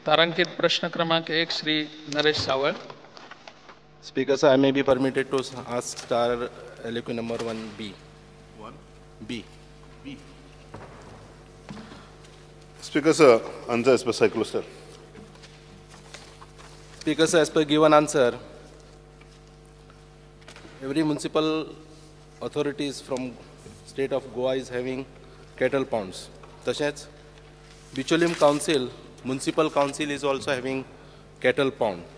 तारांकित प्रश्न क्रमांक 1 श्री नरेश सावळ. Speaker sir, I may be permitted to ask star LQ number 1B. 1B. B. Speaker sir, answer as per circular sir. Speaker sir, as per given answer, every municipal authorities from state of Goa is having cattle ponds. Tashech, Bicholim Council, Municipal Council is also having cattle pond.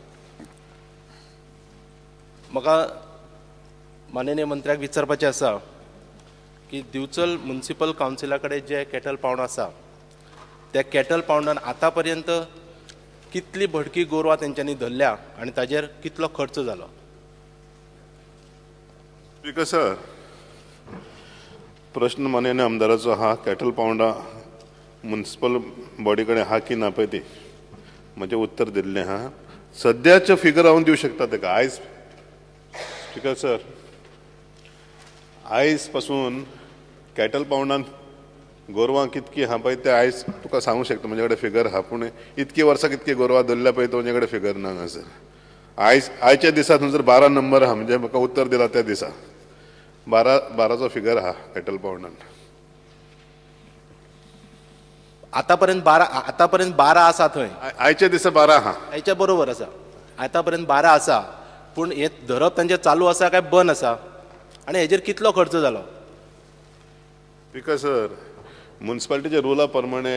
म्हाका माननीय मंत्र्याक विचारपाचें आसा की Bicholim municipal कावन्सिला कडेन जे cattle pound आसा त्या cattle पावंडान आतां पर्यंत कितली भटकी गोरवां तेंच्यांनी धरल्या आनी ताजेर कितलो खर्च जालो. स्पीकर सर, प्रश्न माननीय आमदाराचो हा कॅटल पावंडा म्युनिसिपल बॉडी कडेन हा की ना पळय ती म्हजें उत्तर दिल्लें हा. सद्याचे फिगर हांव दिवं शकता ताका. आयज स्पीकर सर, आयज पासून कॅटल पावंडान गोरवां कितकी हा पळय ते आयज तुका सांगूंक शकता. म्हजे कडेन फिगर हा, पूण इतकी वर्सां कितकी गोरवां धरल्या पळय तो म्हजे कडेन फिगर ना सर. आयच्या दिसा जर 12 नंबर हा म्हणजे म्हाका उत्तर दिला त्या दिसा 12चो फिगर हा कॅटल पावंडान. आतापर्यंत 12 आसा थंय. आयच्या दिसा 12 हा. आयच्या बरोबर आसा. आतापर्यंत 12 आसा, पूण हे धरप तांचें चालू आसा काय बंद आसा आनी हेजेर कितलो खर्च जालो. स्पीकर सर, म्युनिसिपालिटीच्या रुला प्रमाणे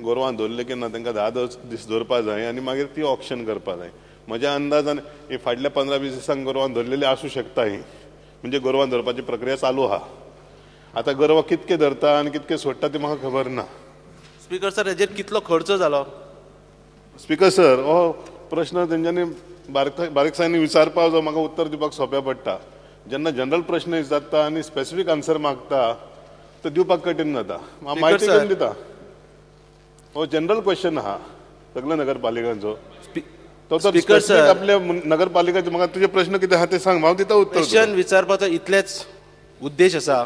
गोरवां धरले की ना तांकां 10 दीस दवरपा जाय आनी मागीर ती ऑक्शन करपा जाय. म्हज्या अंदाजान ही फाटल्या 15-20 दिसांक गोरवां धरलेली आसूं शकता. ही म्हणजे गोरवां धरपाची प्रक्रिया चालू आहा. आतां गोरवां कितके धरता आनी कितके सोडटा ती म्हाका खबर ना. स्पीकर सर, हेजेर कितलो खर्च जालो. स्पीकर सर, हो प्रश्न तेंच्यांनी बारीकसाणेन विचारपा जो म्हाका उत्तर दिवपाक सोंपें पडटा. जेन्ना जनरल प्रश्न विचारता आनी स्पेसिफीक आन्सर मागता तो दिवपाक कठीण जाता. हांव म्हायती करून दिता. हो जनरल क्वेश्चन आहा सगळ्या नगरपालिकांचो. तो स्पीकर सर, आपल्या नगरपालिकाचे म्हाका तुजे प्रश्न कितें आहा ते सांग, हांव दिता उत्तर. क्वेश्चन विचारपाचो इतलेच उद्देश आसा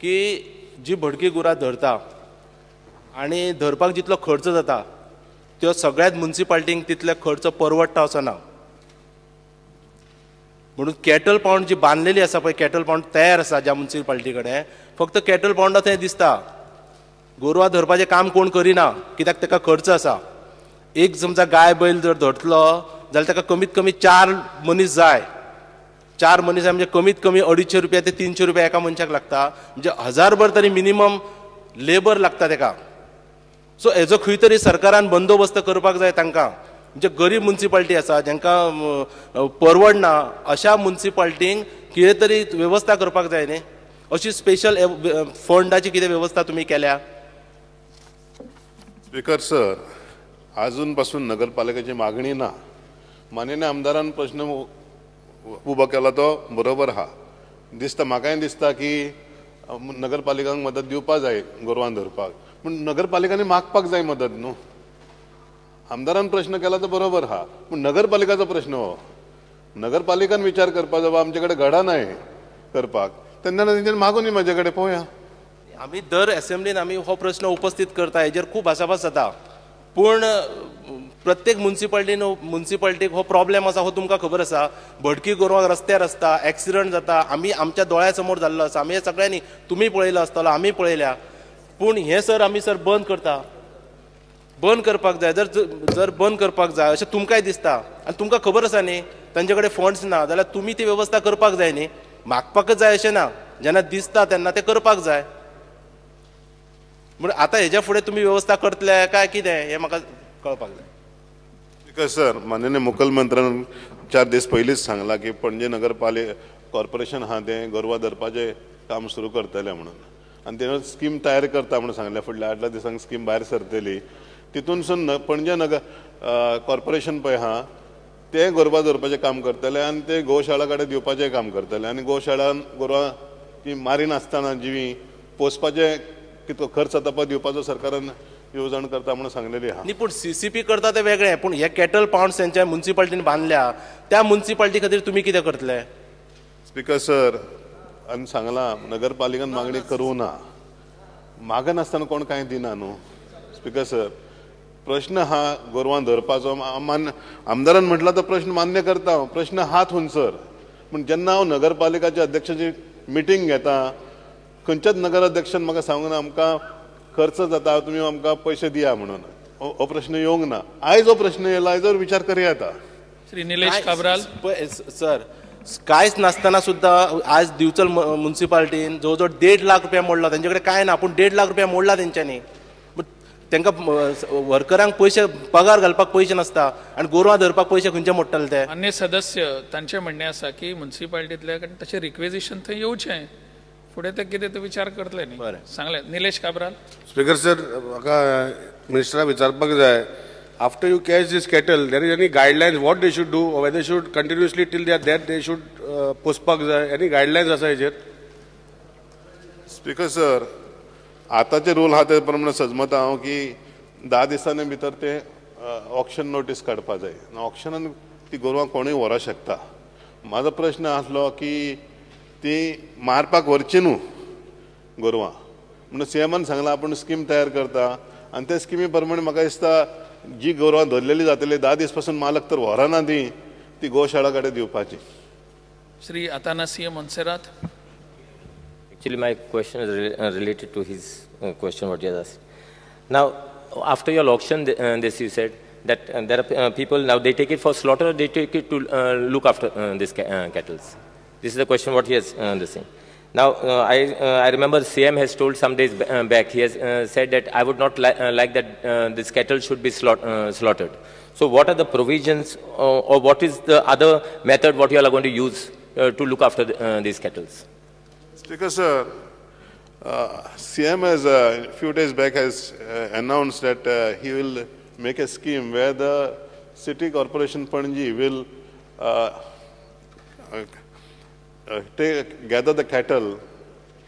की जी भटकी गुरां धरता आनी धरपाक जितलो खर्च जाता त्यो सगळ्याच म्युनिसिपालिटींक तितले खर्च परवडटा असो ना. म्हणून कॅटल पावंड जी बांदलेली आसा पळय, कॅटल पावंड तयार आसा ज्या म्युनिसिपालिटी कडेन, फक्त कॅटल पावंडा थंय दिसता. गोरवां धरपाचें काम कोण करिना कित्याक ताका खर्च आसा. एक समजा गाय बैल जर धरतलो जाल्यार ताका कमीत कमी 4 मनीस जाय. 4 मनीस म्हणजे कमीत कमी 250 रुपया ते 300 रुपया एका मनशाक लागता. म्हणजे 1000 भर तरी मिनिमम लेबर लागता ताका. सो हेजो खंय तरी सरकारान बंदोबस्त करपाक जाय तांकां. म्हणजे गरीब म्युनिसिपालिटी आसा जांकां परवडना अशा म्युनिसिपालिटींक कितें तरी वेवस्था करपाक जाय न्ही. अशी स्पेशल फंडाची कितें वेवस्था तुमी केल्या. स्पीकर सर, अजून पासून नगरपालिकेची मागणी ना. माननीय आमदारान प्रश्न उबो केला तो बरोबर आहा. दिसता म्हाकाय दिसता की नगरपालिकांक मदत दिवपा जाय गोरवां धरपाक, पूण नगरपालिकांनी मागपाक जाय मदत न्हू. आमदारान प्रश्न केला तो बरोबर आहा, पूण नगरपालिकाचो प्रश्न हो. नगरपालिकान विचार करपाक जाय आमचे कडेन घडा नाय करपाक, तेन्ना तेंच्यानी मागून म्हाजे कडेन पळोवया. आमी दर असेंब्लीन आमी हो प्रश्न उपस्थित करता, हेजेर खूब भासाभास जाता. पूण प्रत्येक म्युनिसिपालिटीक हो प्रॉब्लेम आसा हो तुमकां खबर आसा. भटकी गोरवां रस्त्यार आसता, एक्सिडंट जाता. आमी आमच्या दोळ्या समोर जाल्लो आसा. आमी हे सगळ्यांनी तुमी पळयलो आसतलो, आमी पळयल्या. पूण हे सर आमी सर बंद करता. बंद करपाक जाय. जर बंद करपाक जाय अशें तुमकांय दिसता आनी तुमकां खबर आसा न्ही तांचे कडेन फंड्स ना जाल्यार तुमी ती वेवस्था करपाक जाय न्ही. मागपाकच जाय अशें ना. जेन्ना दिसता तेन्ना ते करपाक जाय. म्हणून आतां हेज्या फुडें तुमी वेवस्था करतले काय कितें हें म्हाका कळपाक जाय. स्पीकर सर, माननीय मुखेलमंत्र्यान 4 दीस पयलींच सांगला की पणजे नगरपालिका कॉर्पोरेशन हा तें गोरवां धरपाचें काम सुरू करतले म्हणून. आनी तेणें स्कीम तयार करता म्हणून सांगल्या. फुडल्या 8 दिसांक स्कीम भायर सरतली. तितूनसून पणजे नगर कॉर्पोरेशन पळय हा ते गोरवां धरपाचें काम करतले आनी ते गोशाळा कडेन दिवपाचें काम करतले. आनी गोशाळान गोरवां ती मारी नासतना जिवी पोसपाचें कितलो खर्च जाता पळय दिवपाचो सरकारान येवजण करता म्हणून सांगलेली आहा. न्ही, पूण CCP करता ते वेगळें. पूण हे कॅटल पावंड्स तेंच्या म्युनिसिपालिटीन बांदल्या त्या म्युनिसिपालिटी खातीर तुमी कितें करतले. स्पीकर सर, आनी सांगलां नगरपालिकान मागणी करूं ना. मागनासतना कोण कांय दिना न्हू. स्पीकर सर, प्रश्न हा गोरवां धरपाचो आमदारान म्हटला तो प्रश्न मान्य करता प्रश्न हात हुंसर पूण जेन्ना हांव नगरपालिकाच्या अध्यक्षाची मिटींग घेता खंयच्याच नगराध्यक्षान म्हाका सांगूना आमकां खर्च जाता तुमी आमकां पयशे दिया म्हणून हो प्रश्न येवंक ना आयज हो प्रश्न येयला आयजर विचार करूं येता श्री निलेश काब्राल. सर कांयच नासतना सुद्दां आज दिवचल म्युन्सिपालिटीन जवळ 1.5 लाख रुपया मोडला तेंचे कडेन काय ना पूण 1.5 लाख रुपया मोडला तेंच्यांनी तांकां वर्करांक पयशे पगार घालपाक पयशे नासता आनी गोरवां धरपाक पयशे खंयचे मोडटले ते. अन्य सदस्य तांचे म्हणणे आसा की म्युन्सिपालिटींतल्या तशें रिक्वेजिशन थंय येवचें फुडें ते कितें ते विचार करतले न्ही. बरें सांगले. निलेश काब्राल. स्पीकर सर म्हाका मिनिस्टराक विचारपाक जाय after you catch these cattle there is any guidelines what they should do whether should continuously till that they should पोसपाक जाय एनी गायडलायन्स आसा हेजेर. स्पीकर सर आतांचे रूल आहा ते प्रमाणे सजमता हांव की 10 दिसांनी भितर ते ऑक्शन नोटीस काडपा जाय ऑक्शनान ती गोरवां कोणूय व्हरपाक शकता. म्हाजो प्रश्न आसलो की ती मारपाक व्हरची न्हू गोरवां म्हणून सीएमान सांगलां आपूण स्कीम तयार करता आनी ते स्किमी प्रमाणे म्हाका दिसता जी गोरवां धरलेली जातली 10 दीस पासून मालक तर व्हरना ती गोशाळा कडेन दिवपाची. Shri Attanasio Monserrate. Actually, my question is related to his question what he has asked. Now, after your auction, this you said that there are people now they take it for slaughter, or they take it to look after this cattle. This is the question what he has this thing. Now, I remember CM has told some days back. He has said that I would not like that this cattle should be slaughtered. So, what are the provisions, or what is the other method what you all are going to use to look after these cattle? Because CM has a few days back has announced that he will make a scheme where the city corporation Panji will gather the cattle,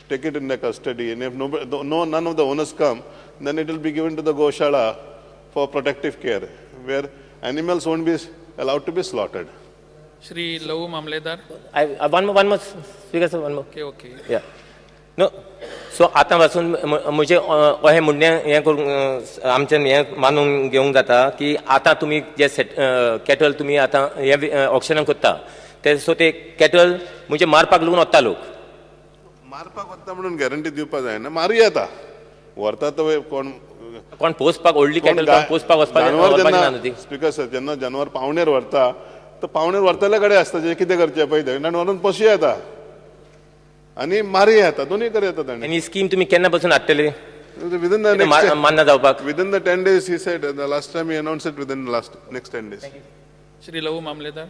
take it in their custody, and if none of the owners come, then it will be given to the Goshala for protective care, where animals won't be allowed to be slaughtered. Shri लहू मामलेदार. One more, Speaker sir, one more. Okay. Yeah. No. So आता पासून म्हणजे हे म्हणणे हे करून आमचे हे मानून घेवंक जाता की आता तुम्ही जे कॅटल तुम्ही आता हे ऑक्शनाक करता ते सो ते कॅटल म्हणजे मारपाक लागून वता लोक. मारपाक वता म्हणून गॅरंटी दिवपाक जायना मारूं येता व्हरता तो कोण पोसपाक व्हडली कॅटल कोण पोसपाक वचपाक. स्पीकर सर जेन्ना जानवर पावणेर व्हरता तो पावणेर व्हरतल्या कडेन आसता जे कितें करचें पळय ते व्हरून पोशी येता आनी मारी येता दोनूय कडेन येता ताणें. आनी स्कीम तुमी केन्ना पासून हाडटले विदिन द मान्य जावपाक? Within the 10 days he said the last time he announced it within the next 10 days. Shri लहू मामलेदार.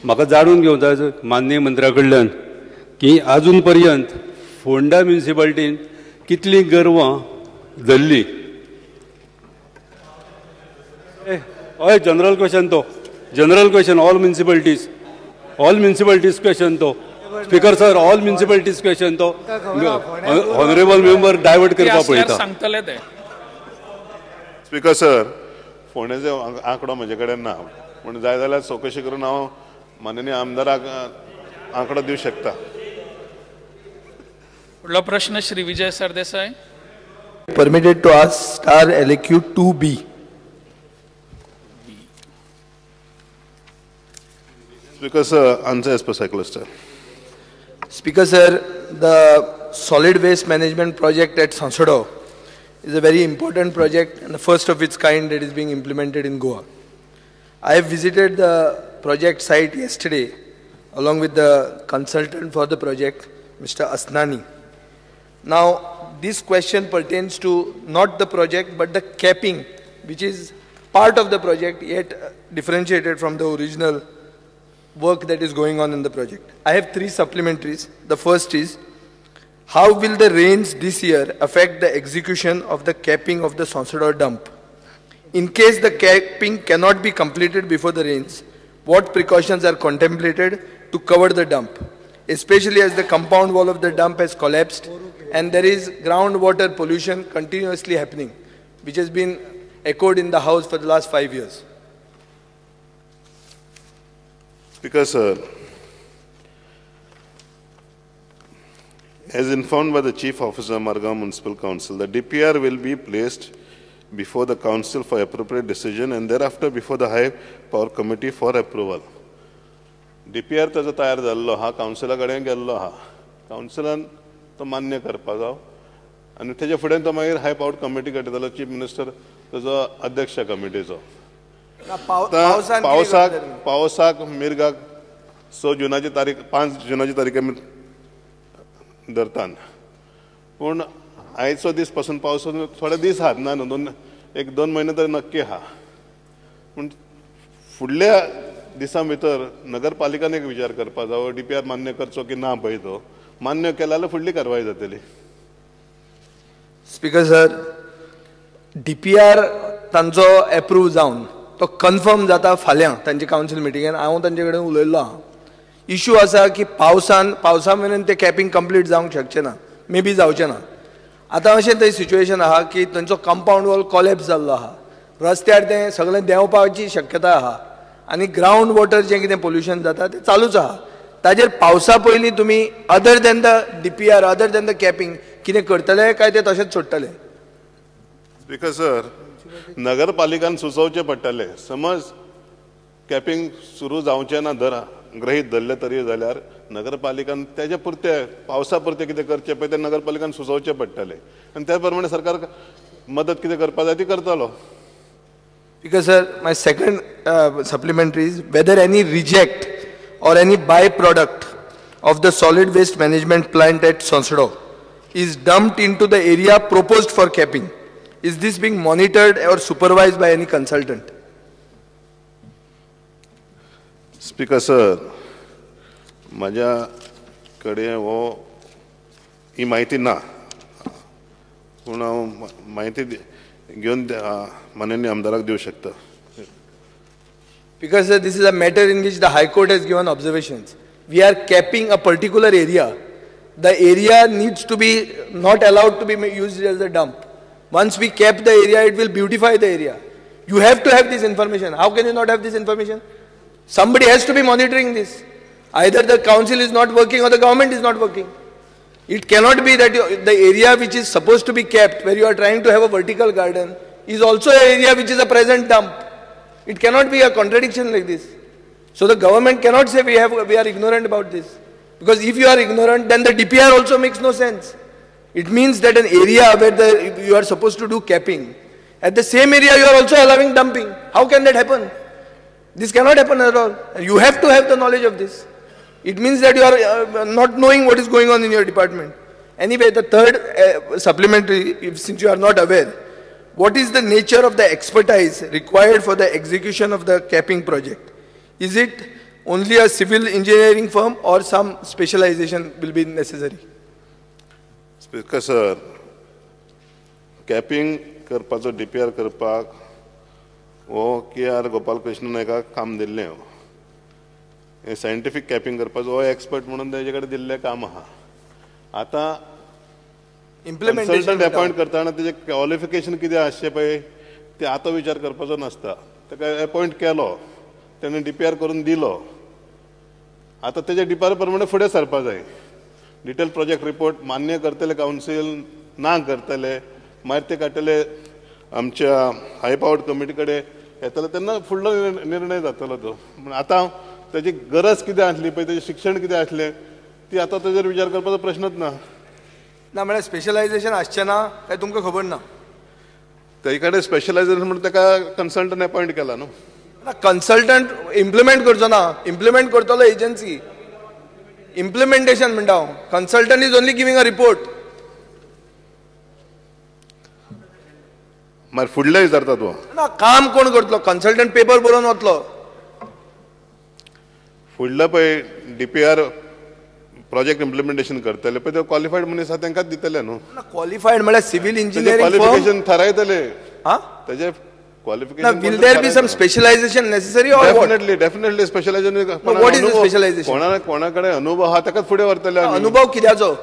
म्हाका जाणून घेवंक जाय माननीय मंत्र्या कडल्यान की अजून पर्यंत फोंडा म्युन्सिपालिटीन कितलीं गोरवां धरली. हय जनरल क्वेश्चन तो जनरल क्वेश्चन ऑल म्युन्सिपालिटीज क्वेश्चन तो. स्पीकर सर ऑल म्युन्सिपालिटीज क्वेश्चन तो ऑनरेबल मेंबर डायवर्ट करपाक पळयता. सांगतले ते. स्पीकर सर फोंड्याचो आंकडो म्हजे कडेन ना पूण जाय जाल्यार चवकशी करून हांव माननीय आमदाराक आंकडो दिवंक शकता. फुडलो प्रश्न Shri Vijay Sardesai. Permitted to ask star LAQ 2B. Speaker sir, answer as per cyclist sir. Speaker sir, the solid waste management project at Sansodo is a very important project and the first of its kind that is being implemented in Goa. I have visited the project site yesterday along with the consultant for the project, Mr. Asnani. Now, this question pertains to not the project but the capping, which is part of the project yet differentiated from the original work that is going on in the project. I have 3 supplementaries. The first is, how will the rains this year affect the execution of the capping of the Sansodo dump? In case the capping cannot be completed before the rains, what precautions are contemplated to cover the dump, especially as the compound wall of the dump has collapsed and there is groundwater pollution continuously happening, which has been echoed in the house for the last 5 years. Speaker sir, as informed by the Chief Officer, Margam Municipal Council, the DPR will be placed before the council for appropriate decision and thereafter before the high power committee for approval. DPR ताजो तयार जाल्लो हा, काउन्सिला कडेन गेल्लो हा, काउन्सिलान तो मान्य करपा जाव आनी तेजे फुडें तो मागीर हाय पावर कमिटी घेतलो, चीफ मिनिस्टर ताजो अध्यक्ष कमिटीचो. पावसाक मिरगाक 6 जुनाची तारीख 5 जुनाची तारीख आमी धरतात, पूण आयचो दीस पासून पावस थोडे दीस आहात ना, 1-2 म्हयने तरी नक्की आहा. पूण फुडल्या दिसां भितर नगरपालिकान एक विचार करपा जावो, DPR मान्य करचो की ना पळय, तो मान्य केला जाल्यार फुडली कारवाय जातली. स्पीकर सर, DPR तांचो एप्रूव जावन तो कन्फर्म जाता फाल्यां तांचे काउन्सिल मिटिंगेन. हांव तांचे कडेन उलयल्लो आहा. इश्यू आसा की पावसा मेरेन ते कॅपिंग कंप्लीट जावंक शकचें ना, मे बी जावचें ना. आतां अशें थंय सिच्युएशन आहा की तांचो कंपाऊंड वॉल कॉलेप्स जाल्लो आहा, रस्त्यार तें सगळें देंवपाची शक्यताय आहा आनी ग्रावंड वॉटर जें कितें पोल्युशन जाता तें चालूच आहा. ताजेर पावसा पयलीं तुमी other than the DPR, other than the capping कितें करतले काय ते तशेंच सोडटले? स्पीकर सर, नगरपालिकान सुचोवचें पडटलें. समज कॅपिंग सुरू जावचें ना गृहीत धरलें तरी जाल्यार नगरपालिकान तेजे पुरते पावसा पुरते कितें करचें पळय तें नगरपालिकान सुचोवचें पडटलें आनी त्या प्रमाणे सरकार मदत कितें करपा जाय ती करतलो. Because sir, my second supplementary is whether any reject or any byproduct of the solid waste management plant at Sonsado is dumped into the area proposed for capping. Is this being monitored or supervised by any consultant? Speaker sir, माझ्या कडेन ही माहिती ना, पूण हांव माहिती घेवन माननीय आमदाराक दिवं शकता. Because this is a matter in which the High Court has given observations. We are capping a particular area. The area needs to be not allowed to be used as a dump. Once we cap the area, it will beautify the area. You have to have this information. How can you not have this information? Somebody has to be monitoring this. Either the council is not working or the government is not working. It cannot be that the area which is supposed to be kept, where you are trying to have a vertical garden, is also an area which is a present dump. It cannot be a contradiction like this. So the government cannot say we are ignorant about this. Because if you are ignorant, then the DPR also makes no sense. It means that an area where you are supposed to do capping, at the same area you are also allowing dumping. How can that happen? This cannot happen at all. You have to have the knowledge of this. It means that you are not knowing what is going on in your department. Anyway, the third supplementary, since you are not aware, what is the nature of the expertise required for the execution of the capping project? Is it only a civil engineering firm or some specialization will be necessary? Speaker sir, capping करपाचो DPR करपाक वो KR Gopal Krishna नायकाक काम दिल्लें. हे scientific capping करपाचो हो expert म्हणून तेजे कडेन दिल्लें काम आहा. आतां कन्सल्टंट अपॉइंट करतना तेजे क्वॉलिफिकेशन कितें आसचें पळय ते आतां विचार करपाचो नासता. ताका अपॉइंट केलो, तेणें DPR करून दिलो. आतां तेजे DPR प्रमाणे फुडें सरपा जाय. डिटेल प्रोजेक्ट रिपोर्ट मान्य करतले काउन्सिल, ना करतले, मागीर ते काडटले आमच्या हाय पावर्ड कमिटी कडेन येतले, तेन्ना फुडलो निर्णय जातलो तो. आतां तेजी गरज कितें आसली पळय, तेजें शिक्षण कितें आसलें ती आतां तेजेर विचार करपाचो प्रश्नच ना. ना म्हळ्यार स्पेशलायझेशन आसचें ना काय तुमकां खबर ना? तेजे कडेन स्पेशलायझेशन म्हणून ताका कन्सल्टंट अपॉइंट केला न्हू. कन्सल्टंट इम्प्लिमेंट करचो ना, इम्प्लिमेंट करतलो एजन्सी. इम्प्लिमेंटेशन म्हणटा हांव. Consultant is only giving a report. मागीर फुडले विचारता तूं. ना, काम कोण करतलो? कन्सल्टंट पेपर बरोवन वतलो. फुडलो पळय DPR प्रोजेक्ट इम्प्लिमेंटेशन करतले पळय, ते क्वॉलिफायड मनीस आसा तांकांच दितले न्हू. क्वॉलिफायड म्हळ्यार सिव्हिल इंजिनियरिंग क्वॉलिफिकेशन थारायतले. हां, तेजे qualification. Will there be some specialisation necessary or what? Definitely specialisation. What is the specialisation? कोणाकडे अनुभव आहा ताकाच फुडें व्हरतले. अनुभव कित्याचो?